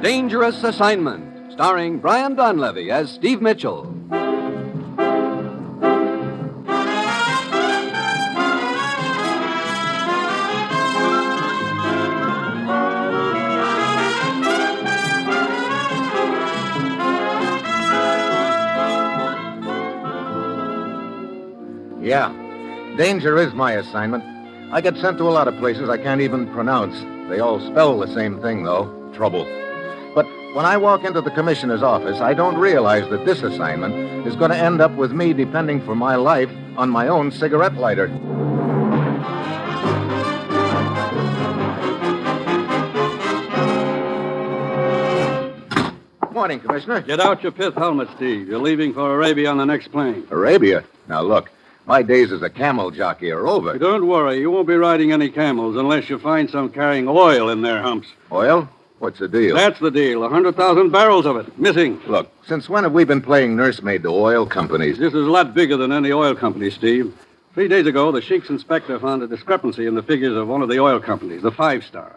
Dangerous Assignment, starring Brian Donlevy as Steve Mitchell. Yeah, danger is my assignment. I get sent to a lot of places I can't even pronounce. They all spell the same thing, though, trouble. But when I walk into the commissioner's office, I don't realize that this assignment is going to end up with me depending for my life on my own cigarette lighter. Morning, Commissioner. Get out your pith helmet, Steve. You're leaving for Arabia on the next plane. Arabia? Now, look, my days as a camel jockey are over. Don't worry. You won't be riding any camels unless you find some carrying oil in their humps. Oil? What's the deal? That's the deal. 100,000 barrels of it. Missing. Look, since when have we been playing nursemaid to oil companies? This is a lot bigger than any oil company, Steve. 3 days ago, the Sheik's inspector found a discrepancy in the figures of one of the oil companies, the 5-Star.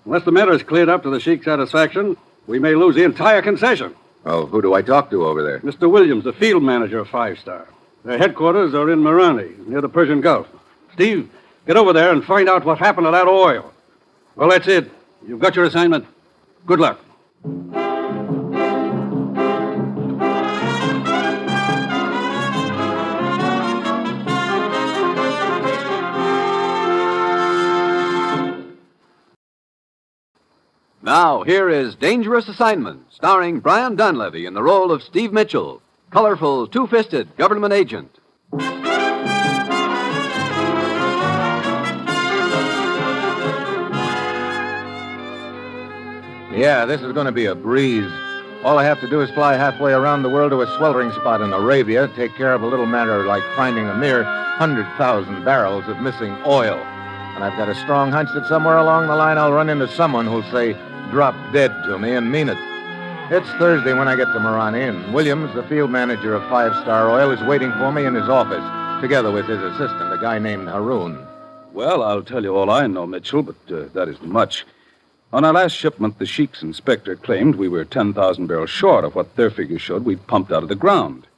Unless the matter is cleared up to the Sheik's satisfaction, we may lose the entire concession. Oh, who do I talk to over there? Mr. Williams, the field manager of 5-Star. Their headquarters are in Marani, near the Persian Gulf. Steve, get over there and find out what happened to that oil. Well, that's it. You've got your assignment. Good luck. Now, here is Dangerous Assignment, starring Brian Donlevy in the role of Steve Mitchell, colorful, two-fisted government agent. Yeah, this is going to be a breeze. All I have to do is fly halfway around the world to a sweltering spot in Arabia, take care of a little matter like finding a mere 100,000 barrels of missing oil. And I've got a strong hunch that somewhere along the line I'll run into someone who'll say, drop dead to me and mean it. It's Thursday when I get to Marani, and Williams, the field manager of 5-Star Oil, is waiting for me in his office, together with his assistant, a guy named Haroon. Well, I'll tell you all I know, Mitchell, but that isn't much. On our last shipment, the Sheik's inspector claimed we were 10,000 barrels short of what their figures showed we'd pumped out of the ground.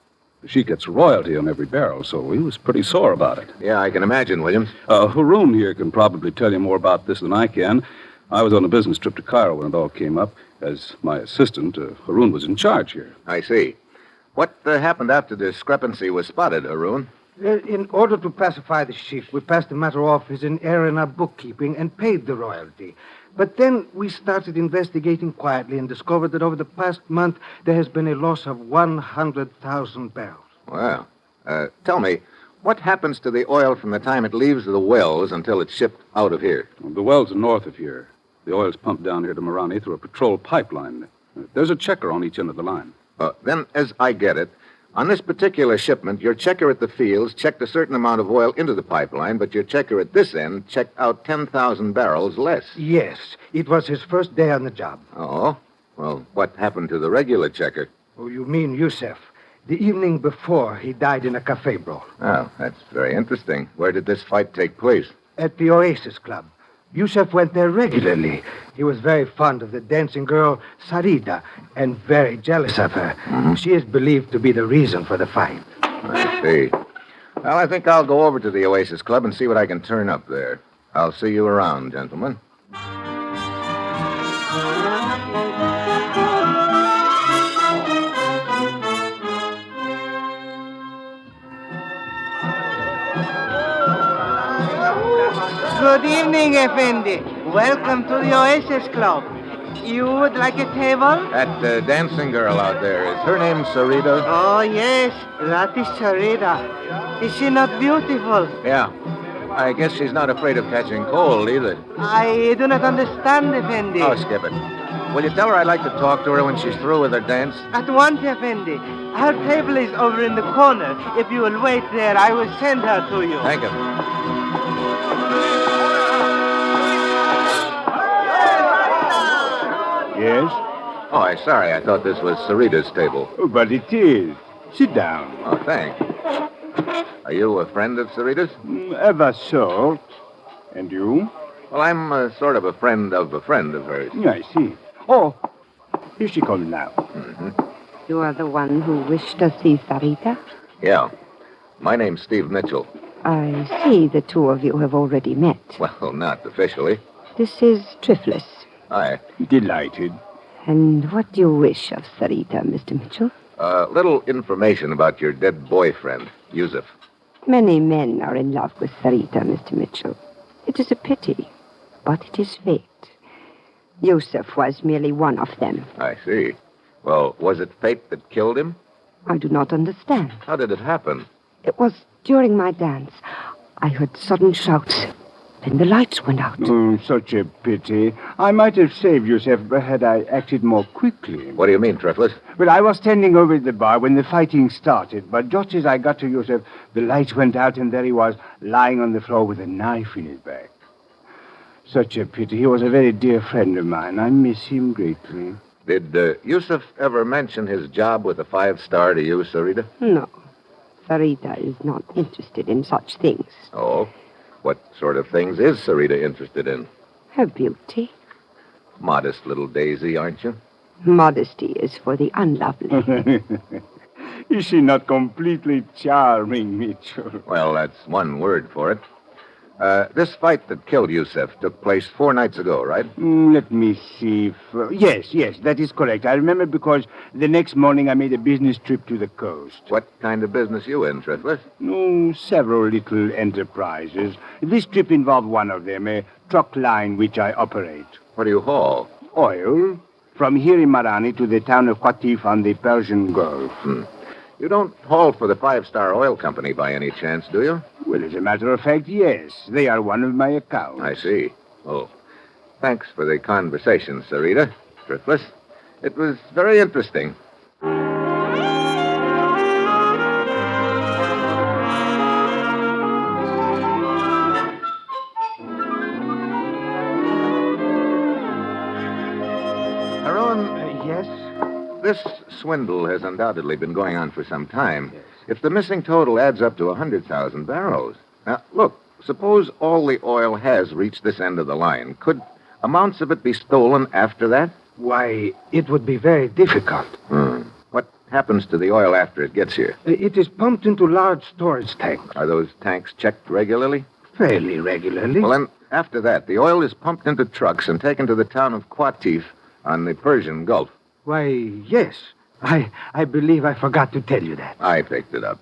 The Sheik gets royalty on every barrel, so he was pretty sore about it. Yeah, I can imagine, Williams. Haroon here can probably tell you more about this than I can. I was on a business trip to Cairo when it all came up. As my assistant, Haroon was in charge here. I see. What happened after the discrepancy was spotted, Haroon? In order to pacify the Sheik, we passed the matter off as an error in our bookkeeping and paid the royalty. But then we started investigating quietly and discovered that over the past month there has been a loss of 100,000 barrels. Well, tell me, what happens to the oil from the time it leaves the wells until it's shipped out of here? Well, the wells are north of here. The oil's pumped down here to Marani through a patrol pipeline. There's a checker on each end of the line. Then, as I get it, on this particular shipment, your checker at the fields checked a certain amount of oil into the pipeline, but your checker at this end checked out 10,000 barrels less. Yes, it was his first day on the job. Oh? Well, what happened to the regular checker? Oh, you mean Yusef. The evening before, he died in a cafe brawl. Oh, that's very interesting. Where did this fight take place? At the Oasis Club. Yusef went there regularly. He was very fond of the dancing girl, Sarida, and very jealous of her. Mm-hmm. She is believed to be the reason for the fight. I see. Well, I think I'll go over to the Oasis Club and see what I can turn up there. I'll see you around, gentlemen. Good evening, Effendi. Welcome to the Oasis Club. You would like a table? That dancing girl out there, is her name Sarita? Oh, yes. That is Sarita. Is she not beautiful? Yeah. I guess she's not afraid of catching cold, either. I do not understand, Effendi. Oh, skip it. Will you tell her I'd like to talk to her when she's through with her dance? At once, Effendi. Her table is over in the corner. If you will wait there, I will send her to you. Thank you. Yes? Oh, I'm sorry. I thought this was Sarita's table. Oh, but it is. Sit down. Oh, thanks. Are you a friend of Sarita's? Of a sort. And you? Well, I'm sort of a friend of hers. I see. Oh, Here she comes now. You are the one who wished to see Sarita? Yeah. My name's Steve Mitchell. I see the two of you have already met. Well, not officially. This is Triflis. Hi. Delighted. And what do you wish of Sarita, Mr. Mitchell? Little information about your dead boyfriend, Yusuf. Many men are in love with Sarita, Mr. Mitchell. It is a pity, but it is fate. Yusuf was merely one of them. I see. Well, was it fate that killed him? I do not understand. How did it happen? It was during my dance. I heard sudden shouts. Then the lights went out. Oh, such a pity. I might have saved yourself had I acted more quickly. What do you mean, Triflis? Well, I was standing over at the bar when the fighting started, but just as I got to Yusuf, the lights went out, and there he was, lying on the floor with a knife in his back. Such a pity. He was a very dear friend of mine. I miss him greatly. Did Yusuf ever mention his job with the 5-star to you, Sarita? No. Sarita is not interested in such things. Oh? What sort of things is Sarita interested in? Her beauty. Modest little daisy, aren't you? Modesty is for the unlovely. Is she not completely charming, Mitchell? Well, that's one word for it. This fight that killed Yusuf took place 4 nights ago, right? Let me see. Yes, that is correct. I remember because the next morning I made a business trip to the coast. What kind of business you in, Triflis? Oh, several little enterprises. This trip involved one of them, a truck line which I operate. What do you haul? Oil from here in Marani to the town of Qatif on the Persian Gulf. You don't haul for the 5-star oil company by any chance, do you? Well, as a matter of fact, yes. They are one of my accounts. I see. Oh. Thanks for the conversation, Sarita. Triflis. It was very interesting. Yes? This swindle has undoubtedly been going on for some time. If the missing total adds up to 100,000 barrels. Now, look, suppose all the oil has reached this end of the line. Could amounts of it be stolen after that? Why, it would be very difficult. What happens to the oil after it gets here? It is pumped into large storage tanks. Are those tanks checked regularly? Fairly regularly. Well, then, after that, the oil is pumped into trucks and taken to the town of Qatif on the Persian Gulf. Why, yes. I believe I forgot to tell you that. I picked it up.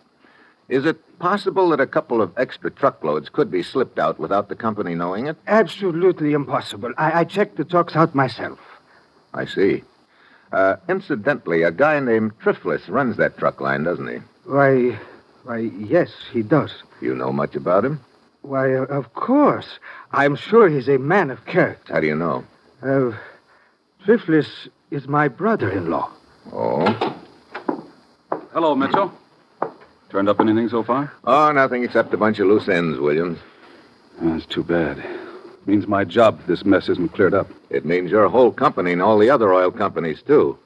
Is it possible that a couple of extra truckloads could be slipped out without the company knowing it? Absolutely impossible. I checked the trucks out myself. I see. Incidentally, a guy named Triflis runs that truck line, doesn't he? Why, yes, he does. You know much about him? Why, of course. I'm sure he's a man of character. How do you know? Triflis is my brother-in-law. Oh? Hello, Mitchell. Turned up anything so far? Oh, nothing except a bunch of loose ends, Williams. That's too bad. Means my job, this mess isn't cleared up. It means your whole company and all the other oil companies, too.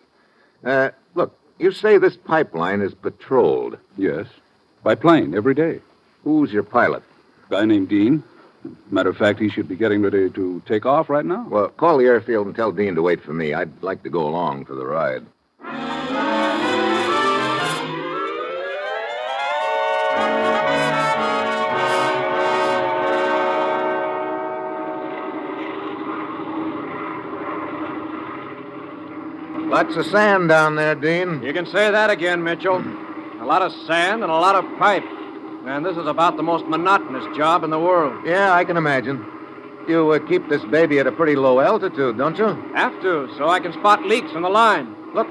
Look, you say this pipeline is patrolled. Yes. By plane, every day. Who's your pilot? A guy named Dean. Matter of fact, he should be getting ready to take off right now. Well, call the airfield and tell Dean to wait for me. I'd like to go along for the ride. Lots of sand down there, Dean. You can say that again, Mitchell. A lot of sand and a lot of pipe. And this is about the most monotonous job in the world. Yeah, I can imagine. You keep this baby at a pretty low altitude, don't you? Have to, so I can spot leaks in the line. Look,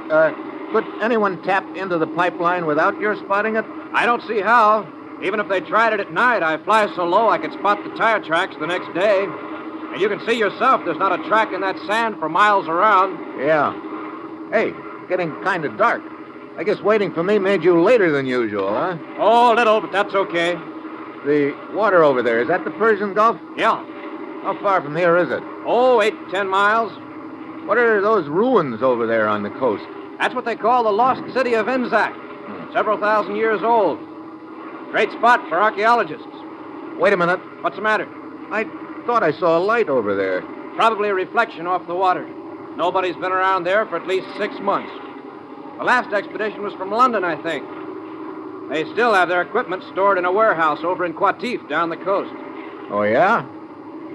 could anyone tap into the pipeline without your spotting it? I don't see how. Even if they tried it at night, I fly so low I could spot the tire tracks the next day. And you can see yourself there's not a track in that sand for miles around. Yeah. Hey, getting kind of dark. I guess waiting for me made you later than usual, huh? Oh, a little, but that's okay. The water over there, is that the Persian Gulf? Yeah. How far from here is it? Oh, 8 to 10 miles. What are those ruins over there on the coast? That's what they call the lost city of Inzak. Several thousand years old. Great spot for archaeologists. Wait a minute. What's the matter? I thought I saw a light over there. Probably a reflection off the water. Nobody's been around there for at least 6 months. The last expedition was from London, I think. They still have their equipment stored in a warehouse over in Qatif down the coast. Oh, yeah?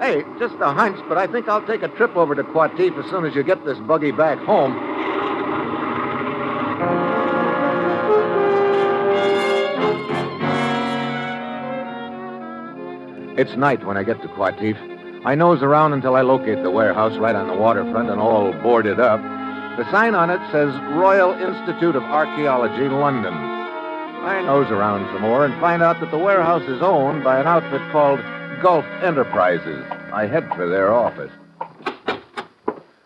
Hey, just a hunch, but I think I'll take a trip over to Qatif as soon as you get this buggy back home. It's night when I get to Qatif. I nose around until I locate the warehouse right on the waterfront and all boarded up. The sign on it says Royal Institute of Archaeology, London. I nose around some more and find out that the warehouse is owned by an outfit called Gulf Enterprises. I head for their office.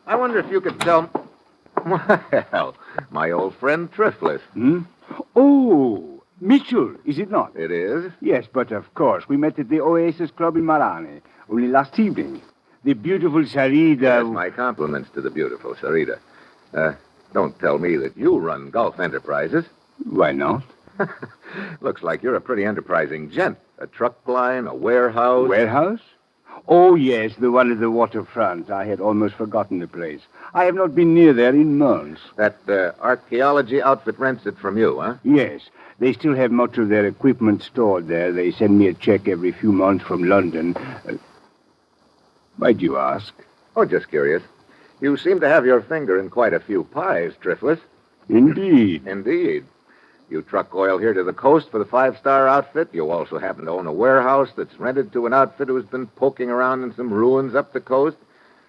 I wonder if you could tell... Well, my old friend Triflis. Oh, Mitchell, is it not? It is? Yes, but of course. We met at the Oasis Club in Marane, only last evening. The beautiful Sarita... Yes, my compliments to the beautiful Sarita. Don't tell me that you run Gulf Enterprises. Why not? Looks like you're a pretty enterprising gent. A truck line, a warehouse. Warehouse? Oh, yes, the one at the waterfront. I had almost forgotten the place. I have not been near there in months. That archaeology outfit rents it from you, huh? Yes. They still have much of their equipment stored there. They send me a check every few months from London. Why do you ask? Oh, just curious. You seem to have your finger in quite a few pies, Triflis. Indeed. Indeed. You truck oil here to the coast for the five-star outfit. You also happen to own a warehouse that's rented to an outfit who's been poking around in some ruins up the coast.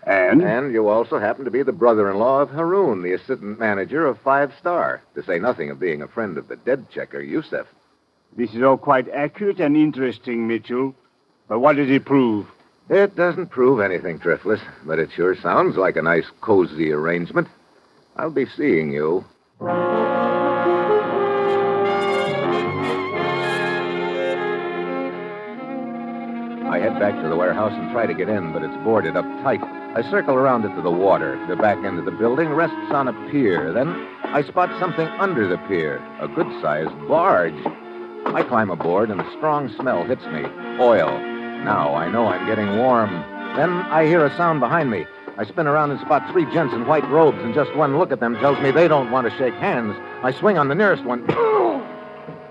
And you also happen to be the brother-in-law of Haroun, the assistant manager of Five Star, to say nothing of being a friend of the dead checker, Yusef. this is all quite accurate and interesting, Mitchell. But what does it prove? It doesn't prove anything, Triflis, but it sure sounds like a nice, cozy arrangement. I'll be seeing you. I head back to the warehouse and try to get in, but it's boarded up tight. I circle around it to the water. The back end of the building rests on a pier. Then I spot something under the pier, a good-sized barge. I climb aboard, and a strong smell hits me. Oil. Now I know I'm getting warm. Then I hear a sound behind me. I spin around and spot three gents in white robes, and just one look at them tells me they don't want to shake hands. I swing on the nearest one.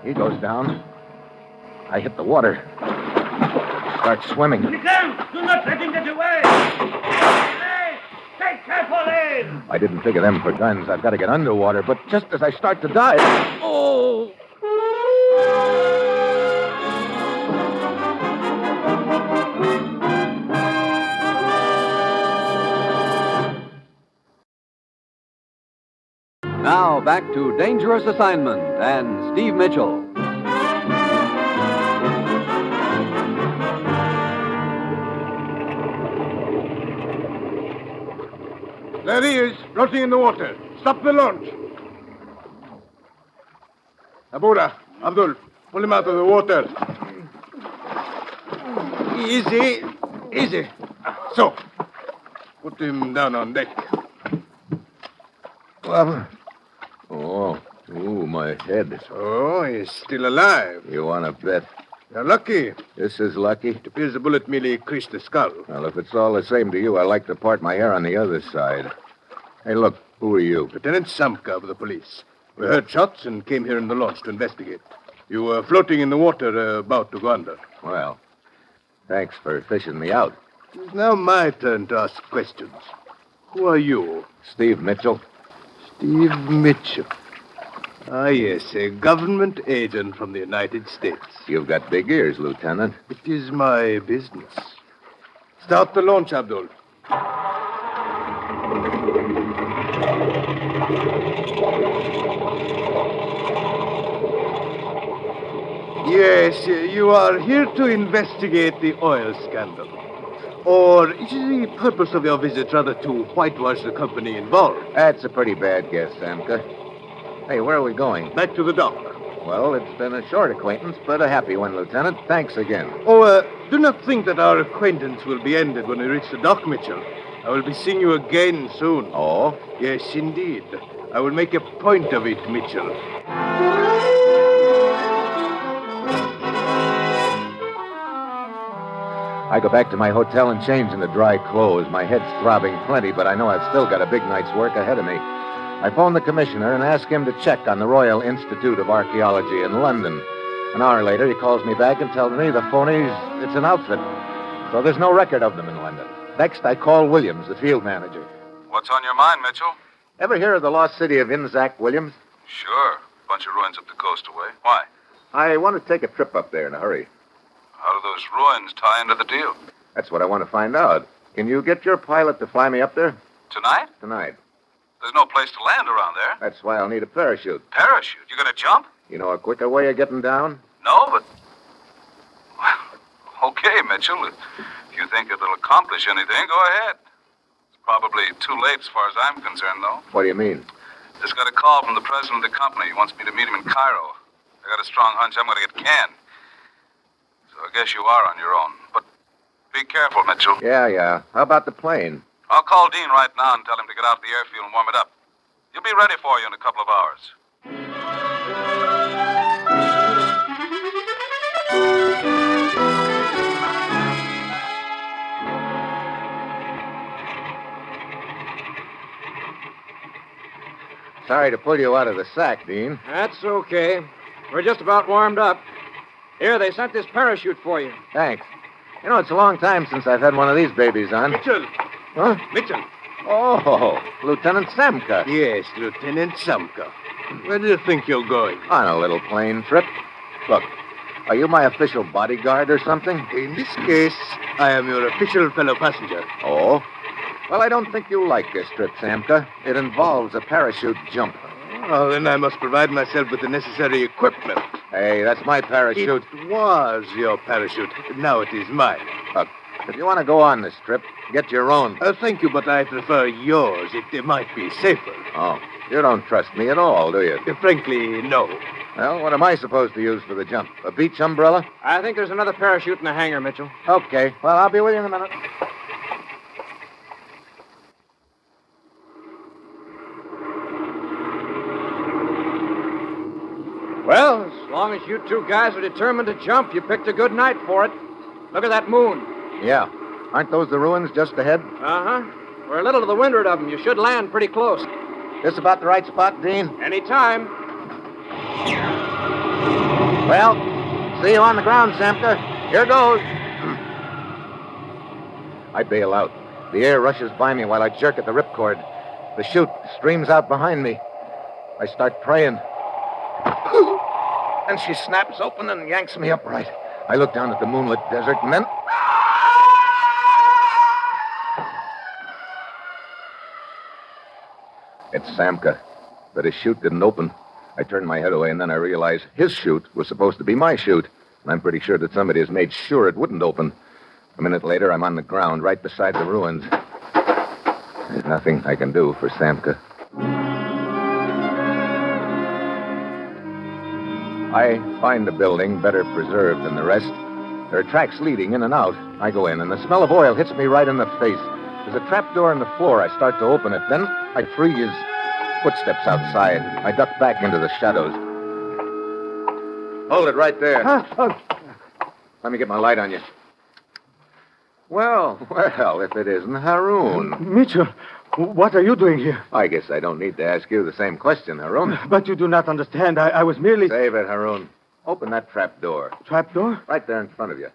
He goes down. I hit the water. Start swimming. Do not let him get away! Hey, take careful aim! I didn't figure them for guns. I've got to get underwater, but just as I start to dive... Oh! Now back to Dangerous Assignment and Steve Mitchell. There he is, floating in the water. Stop the launch. Abura, Abdul, pull him out of the water. Easy, easy. So, put him down on deck. Oh, my head. Oh, he's still alive. You want to bet? You're lucky. This is lucky? It appears the bullet merely creased the skull. Well, if it's all the same to you, I like to part my hair on the other side. Hey, look, who are you? Lieutenant Samka of the police. We heard shots and came here in the launch to investigate. You were floating in the water about to go under. Well, thanks for fishing me out. It's now my turn to ask questions. Who are you? Steve Mitchell. Steve Mitchell. Ah, yes, a government agent from the United States. You've got big ears, Lieutenant. It is my business. Start the launch, Abdul. Yes, you are here to investigate the oil scandal. Or is the purpose of your visit rather to whitewash the company involved? That's a pretty bad guess, Samka. Hey, where are we going? Back to the dock. Well, it's been a short acquaintance, but a happy one, Lieutenant. Thanks again. Oh, do not think that our acquaintance will be ended when we reach the dock, Mitchell. I will be seeing you again soon. Oh? Yes, indeed. I will make a point of it, Mitchell. I go back to my hotel and change into dry clothes. My head's throbbing plenty, but I know I've still got a big night's work ahead of me. I phone the commissioner and ask him to check on the Royal Institute of Archaeology in London. An hour later, he calls me back and tells me the phonies, it's an outfit. So there's no record of them in London. Next, I call Williams, the field manager. What's on your mind, Mitchell? Ever hear of the lost city of Inzac, Williams? Sure. Bunch of ruins up the coast away. Why? I want to take a trip up there in a hurry. How do those ruins tie into the deal? That's what I want to find out. Can you get your pilot to fly me up there? Tonight? Tonight. There's no place to land around there. That's why I'll need a parachute. Parachute? You gonna jump? You know a quicker way of getting down? No, but... Well, okay, Mitchell. If you think it'll accomplish anything, go ahead. It's probably too late as far as I'm concerned, though. What do you mean? Just got a call from the president of the company. He wants me to meet him in Cairo. I got a strong hunch I'm going to get canned. So I guess you are on your own. But be careful, Mitchell. Yeah. How about the plane? I'll call Dean right now and tell him to get out to the airfield and warm it up. He'll be ready for you in a couple of hours. Sorry to pull you out of the sack, Dean. That's okay. We're just about warmed up. Here, they sent this parachute for you. Thanks. You know, it's a long time since I've had one of these babies on. Mitchell. Huh? Mitchell. Oh, Lieutenant Samka. Yes, Lieutenant Samka. Where do you think you're going? On a little plane trip. Look, are you my official bodyguard or something? In this case, I am your official fellow passenger. Oh? Well, I don't think you'll like this trip, Samka. It involves a parachute jump. Oh, then I must provide myself with the necessary equipment. Hey, that's my parachute. It was your parachute. Now it is mine. Look, if you want to go on this trip, get your own. Thank you, but I prefer yours. It might be safer. Oh, you don't trust me at all, do you? Frankly, no. Well, what am I supposed to use for the jump? A beach umbrella? I think there's another parachute in the hangar, Mitchell. Okay. Well, I'll be with you in a minute. Well, as long as you two guys are determined to jump, you picked a good night for it. Look at that moon. Yeah. Aren't those the ruins just ahead? Uh-huh. We're a little to the windward of them. You should land pretty close. This about the right spot, Dean? Anytime. Well, see you on the ground, Samka. Here goes. I bail out. The air rushes by me while I jerk at the ripcord. The chute streams out behind me. I start praying. And she snaps open and yanks me upright. I look down at the moonlit desert and then... It's Samka. But his chute didn't open. I turned my head away and then I realized his chute was supposed to be my chute. And I'm pretty sure that somebody has made sure it wouldn't open. A minute later, I'm on the ground right beside the ruins. There's nothing I can do for Samka. I find the building better preserved than the rest. There are tracks leading in and out. I go in, and the smell of oil hits me right in the face. There's a trapdoor in the floor. I start to open it. Then I freeze. Footsteps outside. I duck back into the shadows. Hold it right there. Let me get my light on you. Well, if it isn't Haroun. Mitchell, what are you doing here? I guess I don't need to ask you the same question, Haroun. But you do not understand. I was merely... Save it, Haroun. Open that trap door. Trap door? Right there in front of you.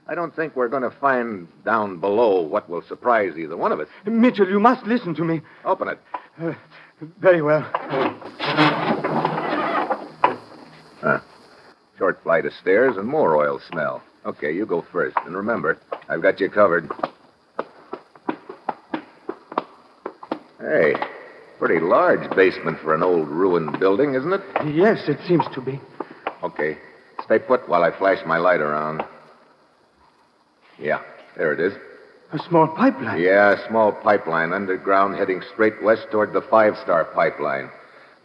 I don't think we're going to find down below what will surprise either one of us. Mitchell, you must listen to me. Open it. Very well. Short flight of stairs and more oil smell. Okay, you go first. And remember, I've got you covered. Hey, pretty large basement for an old ruined building, isn't it? Yes, it seems to be. Okay. Stay put while I flash my light around. Yeah, there it is. A small pipeline. Yeah, a small pipeline underground heading straight west toward the 5-star pipeline.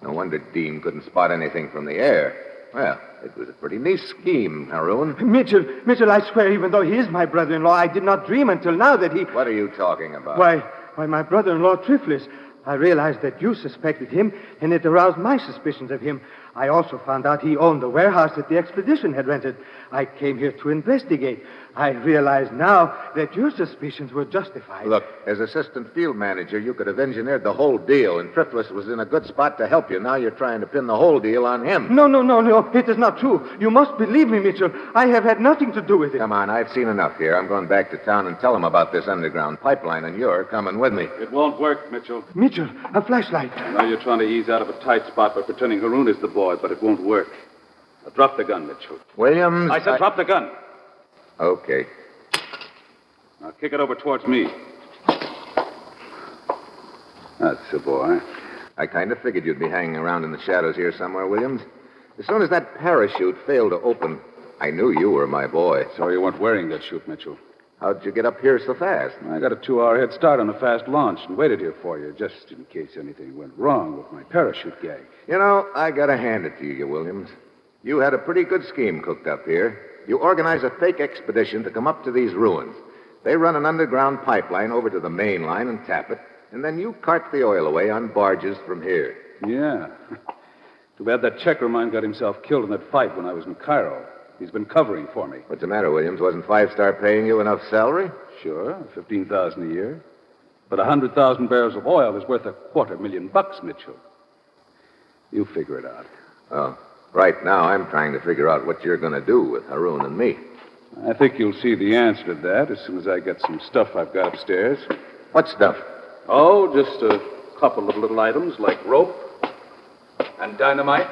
No wonder Dean couldn't spot anything from the air. Well, it was a pretty neat scheme, Haroun. Mitchell, I swear, even though he is my brother-in-law, I did not dream until now that he... What are you talking about? Why, my brother-in-law, Triflis. I realized that you suspected him, and it aroused my suspicions of him. I also found out he owned the warehouse that the expedition had rented. I came here to investigate. I realize now that your suspicions were justified. Look, as assistant field manager, you could have engineered the whole deal, and Triflis was in a good spot to help you. Now you're trying to pin the whole deal on him. No. It is not true. You must believe me, Mitchell. I have had nothing to do with it. Come on, I've seen enough here. I'm going back to town and tell him about this underground pipeline, and you're coming with me. It won't work, Mitchell. Mitchell, a flashlight. Now you're trying to ease out of a tight spot by pretending Haroon is the boy, but it won't work. Now drop the gun, Mitchell. Williams. I said drop the gun. Okay. Now kick it over towards me. That's the boy. I kind of figured you'd be hanging around in the shadows here somewhere, Williams. As soon as that parachute failed to open, I knew you were my boy. So you weren't wearing that chute, Mitchell. How'd you get up here so fast? I got a 2-hour head start on a fast launch and waited here for you, just in case anything went wrong with my parachute gag. You know, I gotta hand it to you, Williams. You had a pretty good scheme cooked up here. You organized a fake expedition to come up to these ruins. They run an underground pipeline over to the main line and tap it, and then you cart the oil away on barges from here. Yeah. Too bad that checker of mine got himself killed in that fight when I was in Cairo. He's been covering for me. What's the matter, Williams? Wasn't Five Star paying you enough salary? Sure, $15,000 a year. But 100,000 barrels of oil is worth $250,000, Mitchell. You figure it out. Oh, right now I'm trying to figure out what you're going to do with Haroon and me. I think you'll see the answer to that as soon as I get some stuff I've got upstairs. What stuff? Oh, just a couple of little items like rope and dynamite.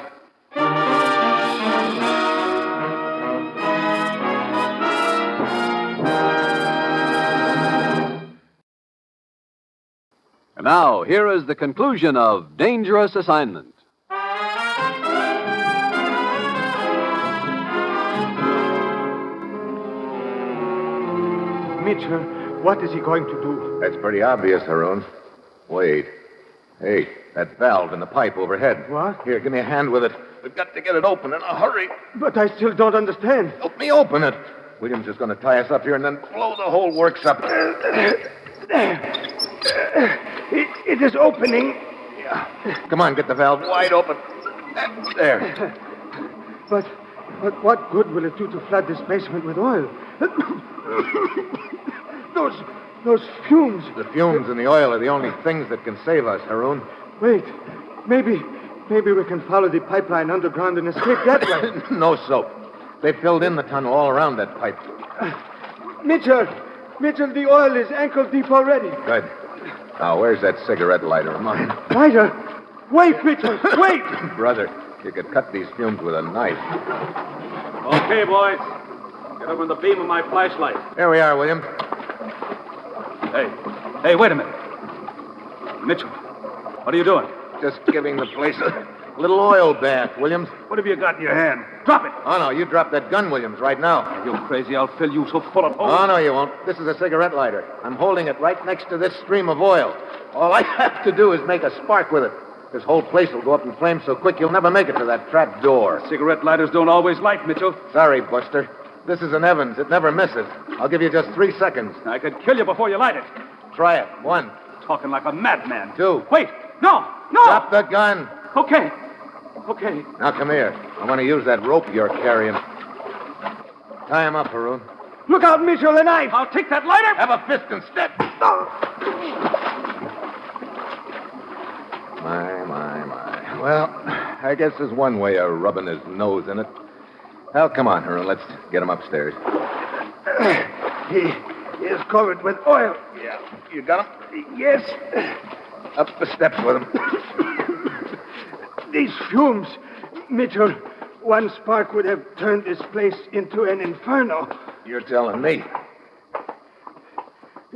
And now, here is the conclusion of Dangerous Assignment. Mitchell, what is he going to do? That's pretty obvious, Haroon. Wait. Hey, that valve in the pipe overhead. What? Here, give me a hand with it. We've got to get it open in a hurry. But I still don't understand. Help me open it. Williams is going to tie us up here and then blow the whole works up. It is opening. Yeah. Come on, get the valve wide open. There. But what good will it do to flood this basement with oil? Those fumes. The fumes and the oil are the only things that can save us, Haroon. Wait. Maybe we can follow the pipeline underground and escape that way. No soap. They filled in the tunnel all around that pipe. Mitchell, the oil is ankle deep already. Good. Now, where's that cigarette lighter of mine? Lighter? Wait, Mitchell, wait! Brother, you could cut these fumes with a knife. Okay, boys. Get over the beam of my flashlight. Here we are, William. Hey, wait a minute. Mitchell, what are you doing? Just giving the place a little oil bath, Williams. What have you got in your hand? Drop it. Oh, no, you drop that gun, Williams, right now. Are you crazy? I'll fill you so full of holes. Oh, no, you won't. This is a cigarette lighter. I'm holding it right next to this stream of oil. All I have to do is make a spark with it. This whole place will go up in flames so quick you'll never make it to that trap door. Cigarette lighters don't always light, Mitchell. Sorry, Buster. This is an Evans. It never misses. I'll give you just 3 seconds. I could kill you before you light it. Try it. 1. Talking like a madman. 2. Wait. No. Drop the gun. Okay. Now, come here. I want to use that rope you're carrying. Tie him up, Haroon. Look out, Mitchell, a knife! I'll take that lighter. Have a fist and step. My. Well, I guess there's one way of rubbing his nose in it. Well, come on, Haroon. Let's get him upstairs. He is covered with oil. Yeah. You got him? Yes. Up the steps with him. These fumes, Mitchell, one spark would have turned this place into an inferno. You're telling me.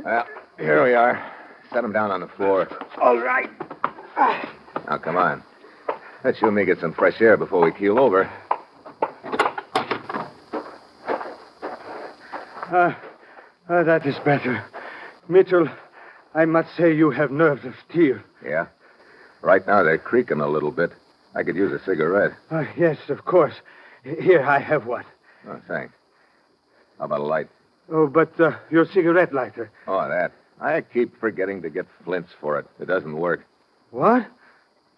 Well, here we are. Set him down on the floor. All right. Now, come on. Let's you and me get some fresh air before we keel over. That is better. Mitchell, I must say you have nerves of steel. Yeah? Right now, they're creaking a little bit. I could use a cigarette. Yes, of course. Here, I have one. Oh, thanks. How about a light? Oh, but your cigarette lighter. Oh, that. I keep forgetting to get flints for it. It doesn't work. What?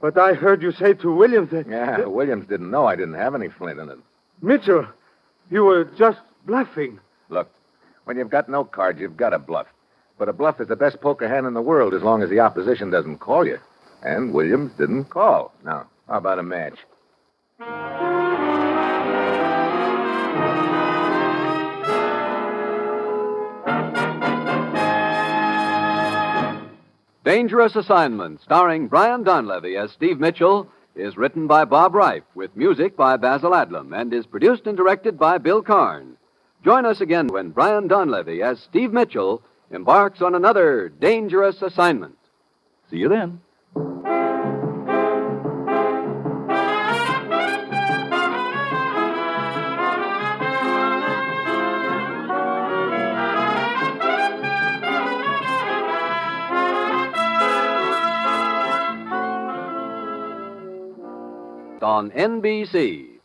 But I heard you say to Williams that... Yeah, Williams didn't know I didn't have any flint in it. Mitchell, you were just bluffing. Look, when you've got no cards, you've got to bluff. But a bluff is the best poker hand in the world as long as the opposition doesn't call you. And Williams didn't call. Now, how about a match? Dangerous Assignment, starring Brian Donlevy as Steve Mitchell, is written by Bob Reif with music by Basil Adlam and is produced and directed by Bill Karn. Join us again when Brian Donlevy as Steve Mitchell embarks on another dangerous assignment. See you then. On NBC.